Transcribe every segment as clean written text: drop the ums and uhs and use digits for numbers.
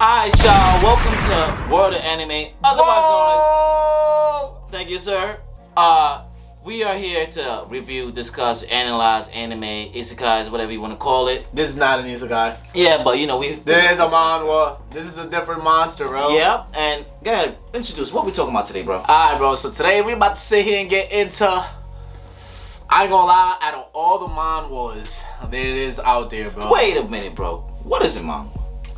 Alright, y'all, welcome to World of Anime, otherwise known as... Thank you, sir. We are here to review, discuss, analyze anime, isekais, whatever you want to call it. This is not an isekai. Yeah, but you know, we've... This is a manhwa. This is a different monster, bro. Yep, and go ahead, introduce. What we talking about today, bro? Alright, bro, so today we about to sit here and get into... I ain't gonna lie, out of all the manhwas there is out there, bro. Wait a minute, bro. What is a manga?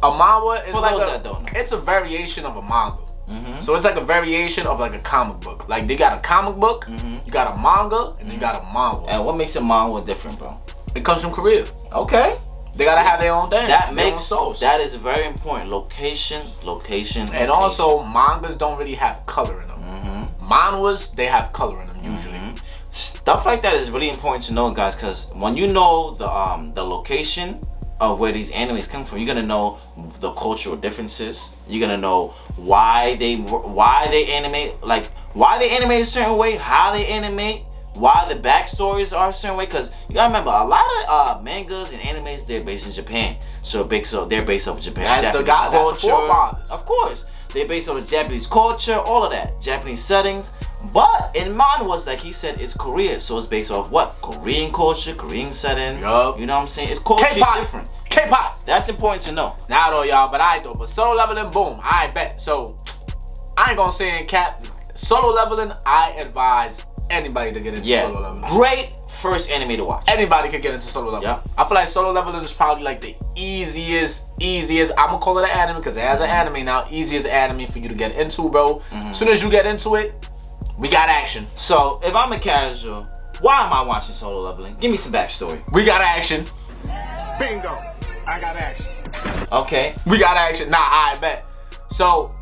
A manhwa is For like those that don't know. It's a variation of a manga. So it's like a variation of like a comic book. Like they got a comic book, you got a manga, and you got a manhwa. And what makes a manga different, bro? It comes from Korea. Okay. They gotta have their own thing. That their makes own sauce. that is very important. Location. And also mangas don't really have color in them. Manhwas, they have color in them usually. Stuff like that is really important to know, guys, because when you know the location of where these animes come from, you're gonna know the cultural differences. You're gonna know why they animate, like why they animate a certain way, how they animate, why the backstories are a certain way. Because you gotta remember, a lot of mangas and animes, they're based in Japan, so they're based off of Japan. That's Japanese the guy, culture, that's the forefathers. of course. They're based on Japanese culture, all of that, Japanese settings. But in manhwas, like he said, it's Korea, so it's based off what? Korean culture, Korean settings. Yup. You know what I'm saying? It's culturally different. K-pop. That's important to know. Nah, though, y'all, but solo leveling, boom, I bet. So I ain't gonna say in cap. Solo leveling, I advise anybody to get into solo leveling. Great first anime to watch. Anybody could get into solo leveling. Yep. I feel like solo leveling is probably like the easiest. I'm gonna call it an anime because it has an anime now. Easiest anime for you to get into, bro. As soon as you get into it, we got action. So if I'm a casual, why am I watching solo leveling? Give me some backstory. We got action. Bingo. I got action. Okay. We got action. Nah, I bet. So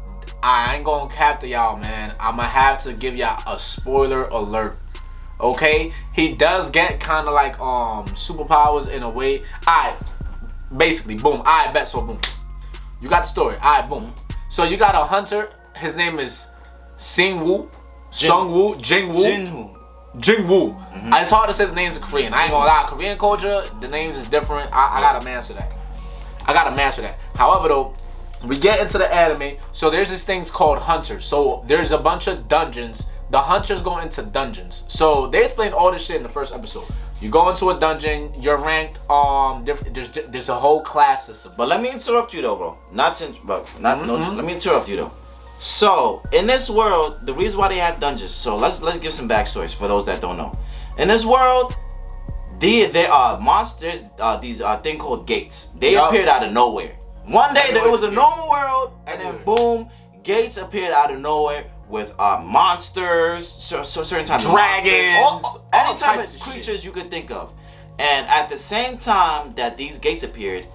I ain't gonna cap to y'all, man. I'ma have to give y'all a spoiler alert. Okay? He does get kind of like superpowers in a way. Alright. Basically, boom. I bet. So boom. You got the story. Alright, boom. So you got a hunter. His name is Singwoo. Sungwoo. Jingwoo. Jingwoo. It's hard to say the names in Korean. I ain't gonna lie. Korean culture, the names is different. I gotta master that. However, though, we get into the anime. So there's these things called hunters. So there's a bunch of dungeons. The hunters go into dungeons. So they explain all this shit in the first episode. You go into a dungeon. You're ranked. There's a whole class system. But let me interrupt you though, bro. Let me interrupt you though. So in this world, the reason why they have dungeons. So let's give some backstories for those that don't know. In this world, there are monsters. These thing called gates. They appeared out of nowhere. One day it was a normal world, and then boom, gates appeared out of nowhere with monsters, certain types of dragons, any type of creatures you could think of. And at the same time that these gates appeared,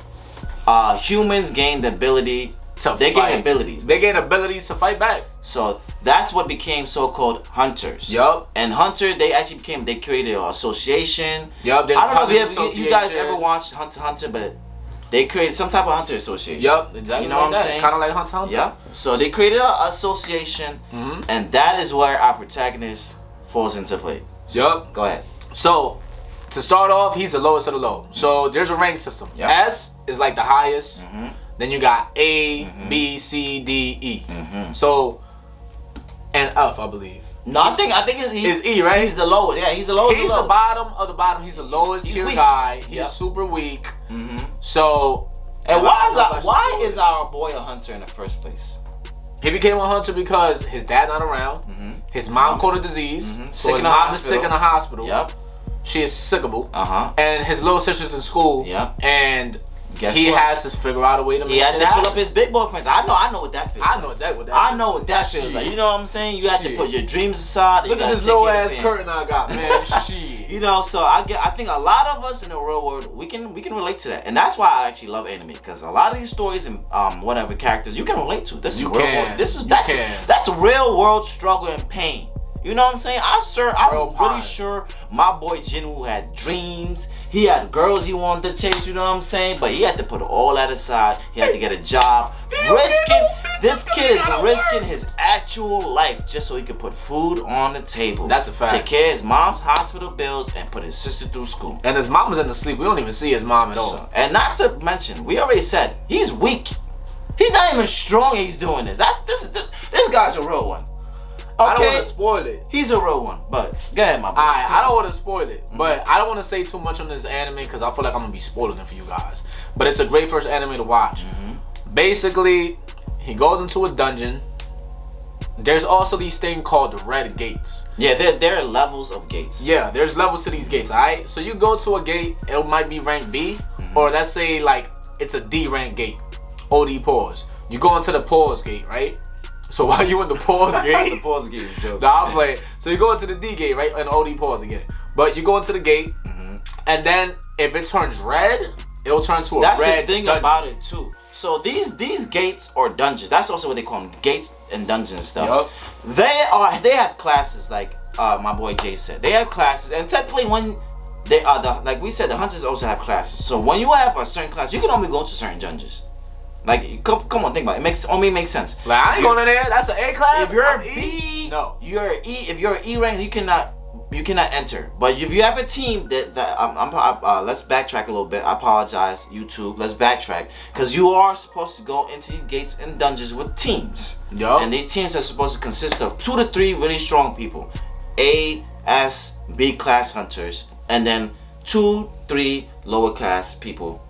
humans gained the ability. They gain abilities. They gain abilities to fight back. So that's what became so-called hunters. Yup. And hunter, they created an association. Yup. I don't know if you guys ever watched Hunter x Hunter, but they created some type of hunter association. Yup, exactly. You know what I'm saying? Kind of like Hunter x Hunter. Yep. So they created an association, and that is where our protagonist falls into play. Yup. Go ahead. So to start off, he's the lowest of the low. So there's a rank system. Yep. S is like the highest. Then you got A, B, C, D, E. So, and F, I believe. No, I think it's E, right? He's the lowest. Yeah, he's the lowest. He's the bottom of the bottom. He's the lowest tier guy. He's super weak. So, and why is our boy a hunter in the first place? He became a hunter because his dad not around. His mom caught a disease. So his mom is sick in the hospital. Yep. She is sickable. And his little sister's in school. Yep. And he has to figure out a way to make He had to pull up his big boy prince. I know what that feels like. I know exactly what that I know what that feels like. You know what I'm saying? You have to put your dreams aside. Look at this little ass curtain I got, man. Shit. You know, so I think a lot of us in the real world, we can relate to that. And that's why I actually love anime, because a lot of these stories and whatever characters you can relate to. This is real world. That's real world struggle and pain. You know what I'm saying? I'm really sure my boy Jinwoo had dreams. He had girls he wanted to chase, you know what I'm saying? But he had to put all that aside. He had to get a job. This kid is risking his actual life just so he could put food on the table. That's a fact. Take care of his mom's hospital bills and put his sister through school. And his mom was in the sleep. We don't even see his mom at all. And not to mention, we already said, he's weak. He's not even strong. He's doing this. This guy's a real one. Okay? I don't want to spoil it. He's a real one, but go ahead, my boy. Alright, I don't want to spoil it, but I don't want to say too much on this anime because I feel like I'm gonna be spoiling it for you guys. But it's a great first anime to watch. Basically, he goes into a dungeon. There's also these things called the red gates. Yeah, there are levels of gates. Yeah, there's levels to these gates. Alright, so you go to a gate. It might be rank B, or let's say like it's a D rank gate. OD pause. You go into the pause gate, right? So while you in the pause gate, the pause gate is joke. Nah, I'm playing. So you go into the D gate, right? And OD pause again. But you go into the gate, and then if it turns red, it'll turn to a red. That's the thing dungeon. about it too. So these gates or dungeons, that's also what they call them, gates and dungeons and stuff. Yep. They have classes like my boy Jay said. They have classes, and typically when they are like we said, the hunters also have classes. So when you have a certain class, you can only go to certain dungeons. Like, come on, think about it. It only makes sense. Like, I ain't going in there. That's an A class. If you're I'm a B, no. You're E. If you're an E rank, you cannot enter. But if you have a team that let's backtrack a little bit. I apologize, YouTube. Let's backtrack because you are supposed to go into these gates and dungeons with teams. Yup. And these teams are supposed to consist of 2 to 3 really strong people, A, S, B class hunters, and then 2, 3 lower class people.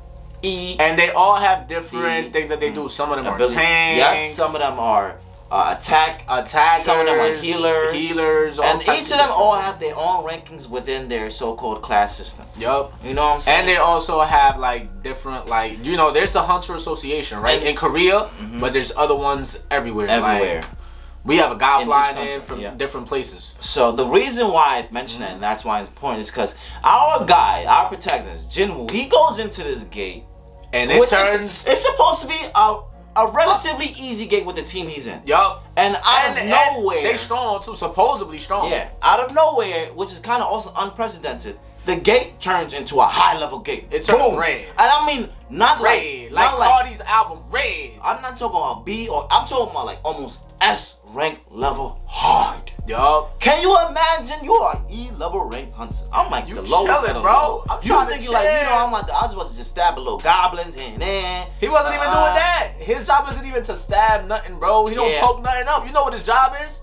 E, and they all have different things that they do. Some of them are tanks. Yeah, some of them are attackers. Some of them are healers. All and types each of them all have their own rankings within their so-called class system. Yup. You know what I'm saying? And they also have like different, like, you know, there's the Hunter Association, right? In Korea, but there's other ones everywhere. Everywhere. Like, we have a guy In flying each in country, from different places. So the reason why I mentioned that, and that's why it's important, is because our guy, our protagonist, Jinwoo, he goes into this gate. And it turns... It's supposed to be a relatively easy gate with the team he's in. Yup. And out of nowhere... They strong too, supposedly strong. Yeah. Out of nowhere, which is kind of also unprecedented, the gate turns into a high-level gate. It turns red. And I mean, not red. like Cardi's album, red. I'm not talking about B, or I'm talking about like almost S rank level hard. Yup. Can you imagine you are E level rank hunter? I'm like you the lowest chilling, bro. I'm you trying thinking to like, you know, chill. I was supposed to just stab a little goblins here and there. He wasn't even doing that. His job isn't even to stab nothing, bro. He don't poke nothing up. You know what his job is?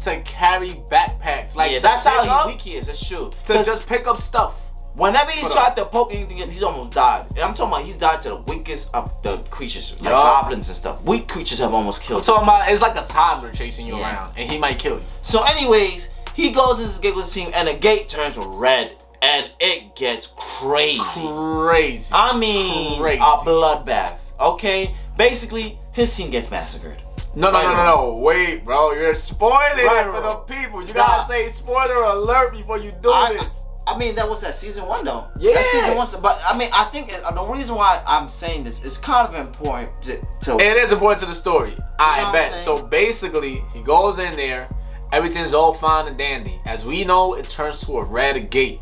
To carry backpacks. Like, yeah, that's how weak he is. That's true. To just pick up stuff. Whenever he's tried to poke anything up, he's almost died. And I'm talking about he's died to the weakest of the creatures, like goblins and stuff. Weak creatures have almost killed. I'm talking about it's like a toddler chasing you around, and he might kill you. So, anyways, he goes in this gate with his team, and the gate turns red, and it gets crazy. Crazy. I mean, crazy. A bloodbath. Okay, basically, his team gets massacred. No. Wait, bro, you're spoiling it for the people. You gotta say spoiler alert before you do this. I mean, that was that season 1 though. Yeah. That's season 1. But I mean, I think the reason why I'm saying this is kind of important to it is important to the story. I bet. saying? So basically, he goes in there. Everything's all fine and dandy. As we know, it turns to a red gate.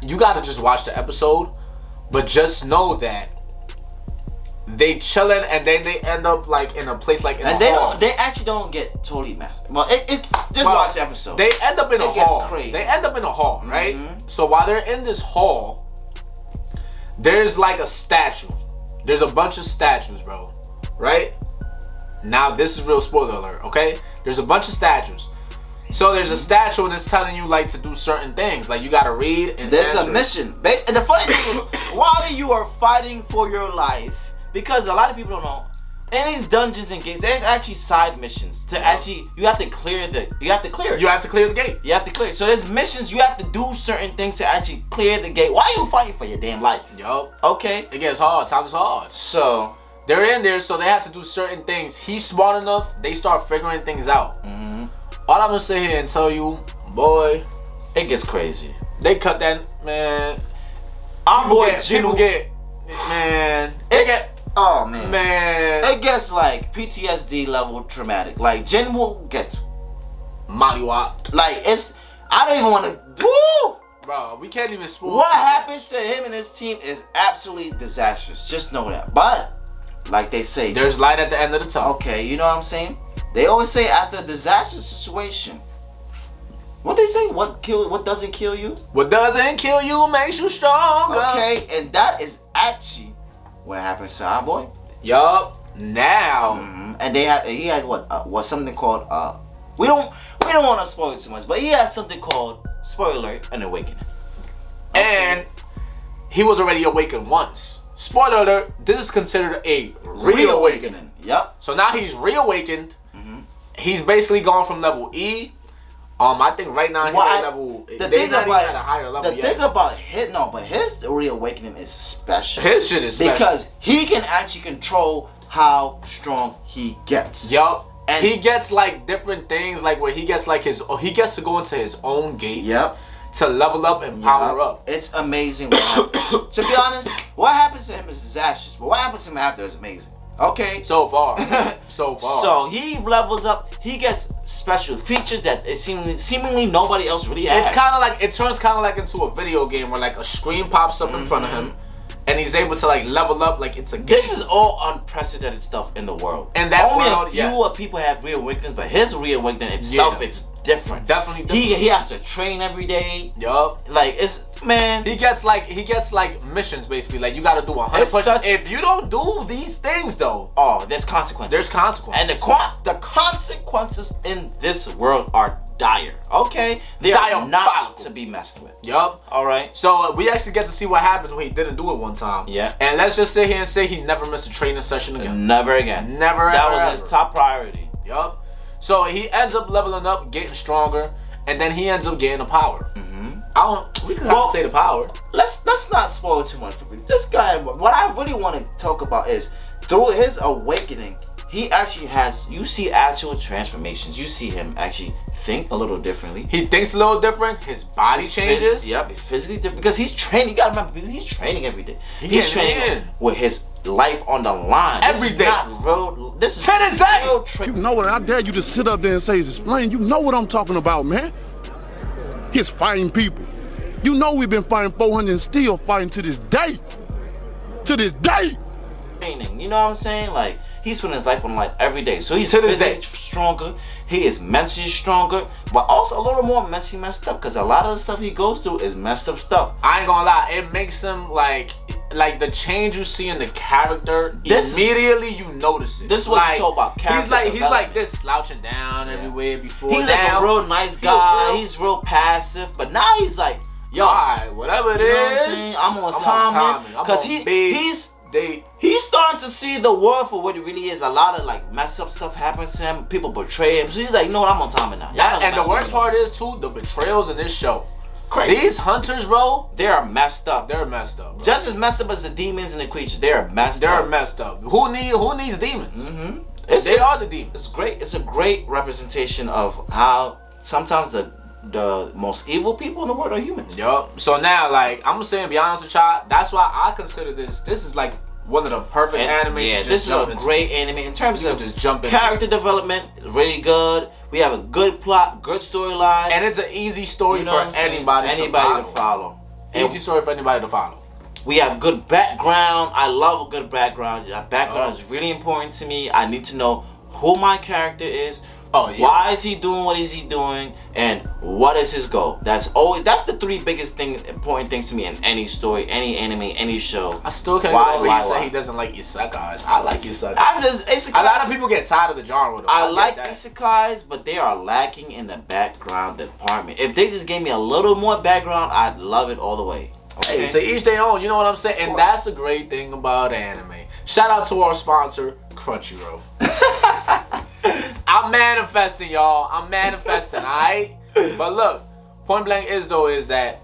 You gotta just watch the episode, but just know that they chilling and then they end up like in a place like in a hall. They actually don't get totally massacred. Well, watch the episode. They end up in a hall. Crazy. They end up in a hall, right? So while they're in this hall, there's like a statue. There's a bunch of statues, bro. Right? Now this is real spoiler alert, okay? There's a bunch of statues. So there's a statue and it's telling you like to do certain things. Like you gotta read and there's a mission. And the funny thing is, while you are fighting for your life, because a lot of people don't know, in these dungeons and gates, there's actually side missions to you have to clear it. You have to clear the gate. You have to clear it. So there's missions, you have to do certain things to actually clear the gate. Why are you fighting for your damn life? Yup. Okay. It gets hard. Times hard. So they're in there, so they have to do certain things. He's smart enough, they start figuring things out. All I'm gonna sit here and tell you, boy, it gets crazy. They cut that, man. People get, man. Oh man. Man. It gets like PTSD level traumatic. Like Jinwoo gets mollywopped. Like I don't even want to. Woo! Bro, we can't even spoil. What happens to him and his team is absolutely disastrous. Just know that. But like they say, there's light at the end of the tunnel. Okay, you know what I'm saying? They always say after a disaster situation, what they say? What doesn't kill you? What doesn't kill you makes you stronger. Okay, and that is actually what happens to our boy. Yup. Now, and he has what something called we don't want to spoil it too much, but he has something called, spoiler alert, an awakening. And he was already awakened once. Spoiler alert, this is considered a reawakening. Yep. So now he's reawakened. He's basically gone from level E. I think right now he's at level. They're not even at a higher level yet. The thing about his reawakening is special. His shit is special because he can actually control how strong he gets. Yup. And he gets like different things, like where he gets like he gets to go into his own gates. Yep. To level up and power up. It's amazing what happens. To be honest, what happens to him is disastrous, but what happens to him after is amazing. Okay? So far. So he levels up, he gets special features that seemingly nobody else really has. It's kind of like, it turns kind of like into a video game where like a screen pops up in front of him. And he's able to like level up like it's a game. This is all unprecedented stuff in the world. And that only world, a few people have reawakenings, but his reawakening itself, it's different. Definitely different. He has to train every day. Yup. Like it's he gets like missions basically. Like you got to do 100 pushes. If you don't do these things though, there's consequences. There's consequences. And the consequences in this world are dire. Okay, they are not to be messed with. Yup. All right. So we actually get to see what happens when he didn't do it one time. Yeah. And let's just sit here and say he never missed a training session again. Never again. Never. That was his top priority. Yup. So he ends up leveling up, getting stronger, and then he ends up getting the power. We could say the power. Let's not spoil too much. This guy, what I really want to talk about is through his awakening, he actually has, you see actual transformations. You see him actually think a little differently. He thinks a little different. His body changes. He's physically different because he's training. You gotta remember, he's training every day. He's training with his life on the line. Every day. Not real. This is to this day. You know what? I dare you to sit up there and say, explain. You know what I'm talking about, man. He's fighting people. You know we've been fighting 400 and still fighting to this day. To this day. Training. You know what I'm saying? Like, he's putting his life on the line every day. So he's physically stronger. He is mentally stronger, but also a little more mentally messed up because a lot of the stuff he goes through is messed up stuff. I ain't gonna lie, it makes him like the change you see in the character. Immediately you notice it. This is what you talk about character. He's like this slouching down everywhere before. He's like a real nice guy. He's real passive, but now he's like, yo, alright, whatever it is, I'm on timing because he's starting to see the world for what it really is. A lot of like messed up stuff happens to him. People betray him, so he's like, you know what, I'm on timing now. And the worst part is too the betrayals in this show. Crazy. These hunters, bro, they are messed up. They're messed up, bro. Just as messed up as the demons and the creatures. They're messed up. Who needs demons? They are the demons. It's great. It's a great representation of how sometimes the most evil people in the world are humans. Yup. So now, like, I'm saying, to be honest with y'all, that's why I consider this is like one of the perfect animes. Yeah, this is a great anime in terms of character development. Really good. We have a good plot, good storyline, and it's an easy story for anybody to follow. Easy story for anybody to follow. We have good background. I love a good background. That background is really important to me. I need to know who my character is. Why is he doing what is he doing, and what is his goal? That's the three biggest important things to me in any story, any anime, any show. I still can't get over he said he doesn't like isekais. I like isekais. Isekais. A lot of people get tired of the genre though. I like isekais, but they are lacking in the background department. If they just gave me a little more background, I'd love it all the way. Okay. Hey, to each their own, you know what I'm saying? And that's the great thing about anime. Shout out to our sponsor, Crunchyroll. I'm manifesting, y'all. I'm manifesting, alright? But look, point blank is that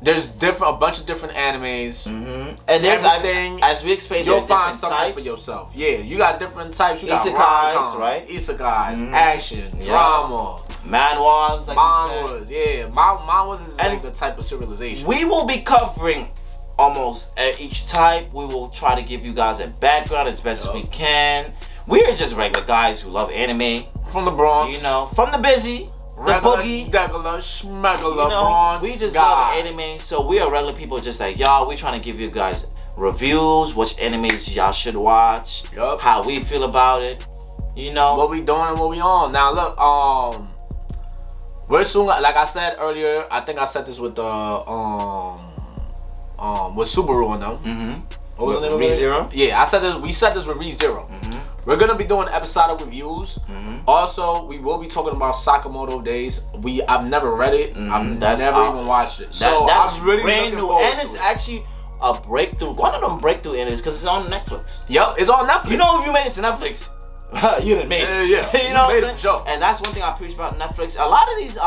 there's a bunch of different animes. And there's everything, as we explained, you'll find something for yourself. Yeah, you got different types. You got isekais, right? Isekais, action, drama, manhwas, manhwas is like the type of serialization. We will be covering almost at each type. We will try to give you guys a background as best as we can. We are just regular guys who love anime. From the Bronx. You know, from the busy, regular, the boogie. Regular, schmegular, Bronx. We just love anime, so we are regular people just like y'all. We're trying to give you guys reviews, which animes y'all should watch, how we feel about it, you know. What we doing and what we on. Now look, we're soon, like I said earlier, I think I said this with with Subaru and them. What was the name of it? ReZero? Yeah, we said this with ReZero. We're gonna be doing episodic reviews. Also, we will be talking about Sakamoto Days. I've never read it. I've never even watched it. So that's I'm really brand looking new, forward and to it's it. actually a breakthrough. One of them breakthrough in is because it's on Netflix. Yep, it's on Netflix. You know, if you made it to Netflix, you didn't make it. Yeah, you know, made it for sure. And that's one thing I preach about Netflix. A lot of these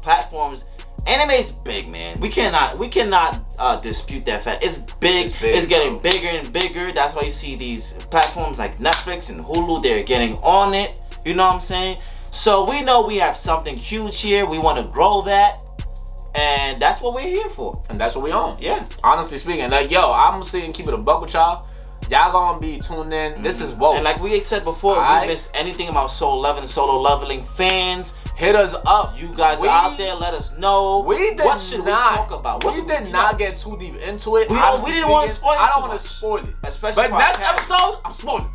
platforms, anime is big, man. We cannot dispute that fact. It's big. It's getting bigger and bigger. That's why you see these platforms like Netflix and Hulu. They're getting on it. You know what I'm saying? So we know we have something huge here. We want to grow that. And that's what we're here for. And that's what we on. Yeah. Honestly speaking, like, yo, I'm sitting keep it a buck with y'all. Y'all gonna be tuned in. This is woke. And like we said before, if you missed anything about solo leveling fans, hit us up. You guys are out there, let us know. What should we talk about? We did not get too deep into it. We didn't want to spoil it. I don't want to spoil it. Especially but next episode, I'm spoiling.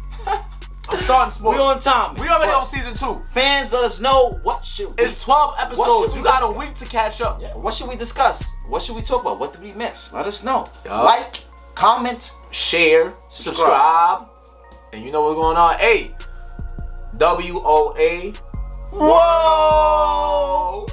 I'm starting spoiling. We on time. We already on season 2. Fans, let us know what should we. It's 12 episodes. You got a week to catch up. Yeah. What should we discuss? What should we talk about? What did we miss? Let us know. Like, comment, share, subscribe, and you know what's going on. Hey, WOA. Whoa!